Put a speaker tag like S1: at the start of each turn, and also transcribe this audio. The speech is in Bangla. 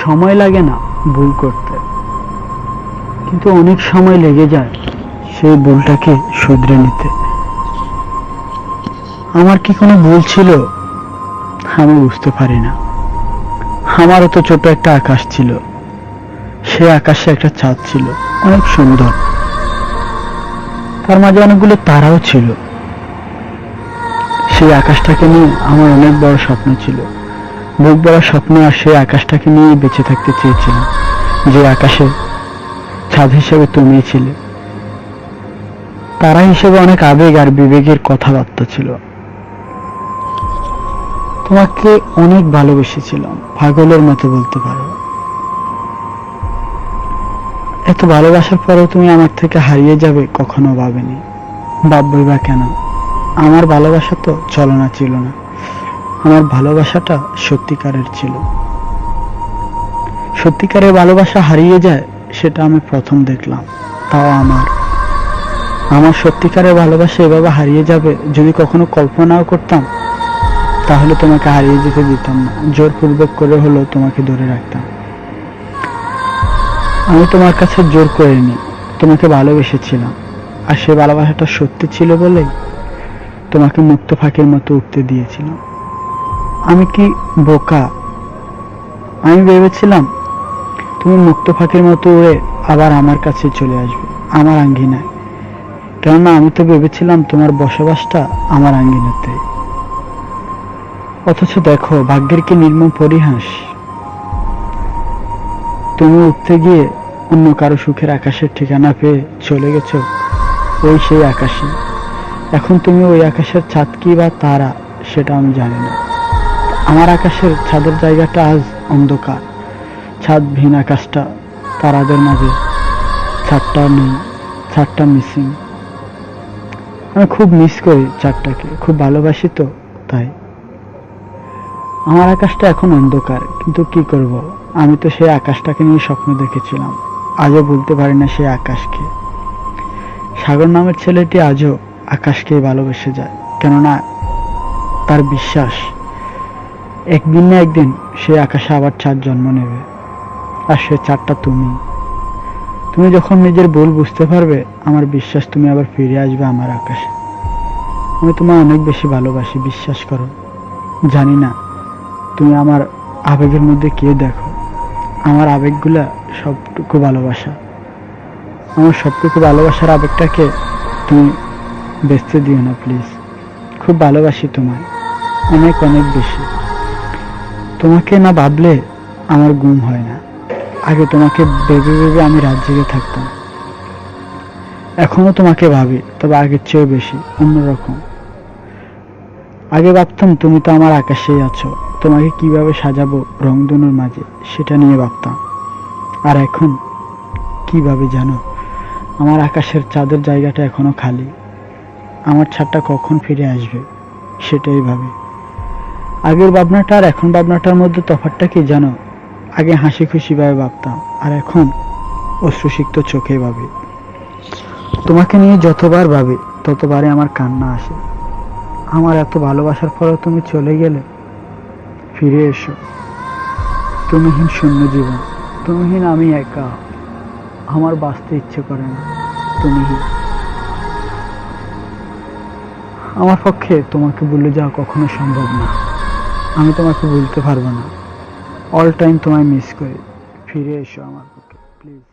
S1: সময় লাগে না ভুল করতে, কিন্তু অনেক সময় লেগে যায় সেই ভুলটাকে শুধরে নিতে। আমার কি কোনো ভুল ছিল? আমি বুঝতে পারি না। আমারও তো ছোট একটা আকাশ ছিল, সে আকাশে একটা চাঁদ ছিল, অনেক সুন্দর। তার মাঝে অনেকগুলো তারাও ছিল। সেই আকাশটাকে নিয়ে আমার অনেক বড় স্বপ্ন ছিল, বুক বড় স্বপ্ন। আর সেই আকাশটাকে নিয়ে বেঁচে থাকতে চেয়েছিলাম, যে আকাশে চাঁদ হিসেবে তুমি ছিলে। তারা হিসেবে অনেক আবেগ আর বিবেকের কথাবার্তা ছিল। তোমাকে অনেক ভালোবেসেছিলাম, পাগলের মতো বলতে পারো। এত ভালোবাসার পরেও তুমি আমার থেকে হারিয়ে যাবে কখনো ভাবিনি। ভাববই বা কেন? আমার ভালোবাসা তো ছলনা ছিল না, আমার ভালোবাসাটা সত্যিকারের ছিল। সত্যিকারের ভালোবাসা হারিয়ে যায়, সেটা আমি প্রথম দেখলাম। তাও আমার সত্যিকারের ভালোবাসা এভাবে হারিয়ে যাবে যদি কখনো কল্পনাও করতাম, তাহলে তোমাকে হারিয়ে যেতে দিতাম না। জোরপূর্বক করে হলেও তোমাকে ধরে রাখতাম। আমি তোমার কাছে জোর করিনি, তোমাকে ভালোবেসেছিলাম। আর সে ভালোবাসাটা সত্যি ছিল বলেই তোমাকে মুক্ত ফাঁকির মতো উঠতে দিয়েছিলাম। আমি কি বোকা? আমি ভেবেছিলাম তুমি মুক্ত ফাঁকির মতো উড়ে আবার আমার কাছে চলে আসবে, আমার আঙ্গিনায়। কেননা আমি তো ভেবেছিলাম তোমার বসবাসটা আমার আঙ্গিনাতে। অথচ দেখো, ভাগ্যের কি নির্মম পরিহাস। তুমি উঠতে গিয়ে অন্য কারো সুখের আকাশের ঠিকানা পেয়ে চলে গেছো ওই সেই আকাশে। এখন তুমি ওই আকাশের চাঁদ কি বা তারা, সেটা আমি জানি না। আমার আকাশের ছাদের জায়গাটা আজ অন্ধকার। ছাদহীন আকাশটা, তারাদের মাঝে ছাদটা নেই, ছাদটা মিসিং। আমি খুব মিস করি চাঁদটাকে, খুব ভালোবাসি তো তাই। আমার আকাশটা এখন অন্ধকার, কিন্তু কি করব? আমি তো সেই আকাশটাকে নিয়ে স্বপ্ন দেখেছিলাম। আজও বলতে পারি না সেই আকাশকে। সাগর নামের ছেলেটি আজও আকাশকেই ভালোবেসে যায়, কেননা তার বিশ্বাস একদিন না একদিন সেই আকাশে আবার চাঁদ জন্ম নেবে। আর সে চাঁদটা তুমি। তুমি যখন নিজের ভুল বুঝতে পারবে, আমার বিশ্বাস তুমি আবার ফিরে আসবে আমার আকাশে। আমি তোমায় অনেক বেশি ভালোবাসি, বিশ্বাস করো। জানি না তুমি আমার আবেগের মধ্যে কে দেখো। আমার আবেগগুলা সবটুকু ভালোবাসা। আমার সবটুকু ভালোবাসার আবেগটাকে তুমি বেচতে দিও না প্লিজ। খুব ভালোবাসি তোমায়, অনেক অনেক বেশি। তোমাকে না ভাবলে আমার ঘুম হয় না। আগে তোমাকে ভেবে ভেবে আমি রাত জেগে থাকতাম। এখনো তোমাকে ভাবি, তবে আগের চেয়েও বেশি, অন্যরকম। আগে ভাবতাম তুমি তো আমার আকাশেই আছো, তোমাকে কিভাবে সাজাবো রংধনুর মাঝে, সেটা নিয়ে ভাবতাম। আর এখন কিভাবে জানো, আমার আকাশের চাঁদের জায়গাটা এখনো খালি। আমার ছাদটা কখন ফিরে আসবে সেটাই ভাবি। আগের ভাবনাটা আর এখন ভাবনাটার মধ্যে তফাৎটা কি জানো? আগে হাসি খুশি ভাবে ভাবতাম, আর এখন অশ্রুসিক্ত চোখে ভাবি। তোমাকে নিয়ে যতবার ভাবি ততবারই আমার কান্না আসে। আমার এত ভালোবাসার পরেও তুমি চলে গেলে। ফিরে এসো। তুমিহীন শূন্য জীবন, তুমিহীন আমি একা। আমার বাঁচতে ইচ্ছে করে না তুমিহীন। আমার পক্ষে তোমাকে ভুলে যাওয়া কখনো সম্ভব না। আমি তোমাকে ভুলতে পারবো না। অল টাইম তোমায় মিস করি। ফিরে এসো আমার পক্ষে প্লিজ।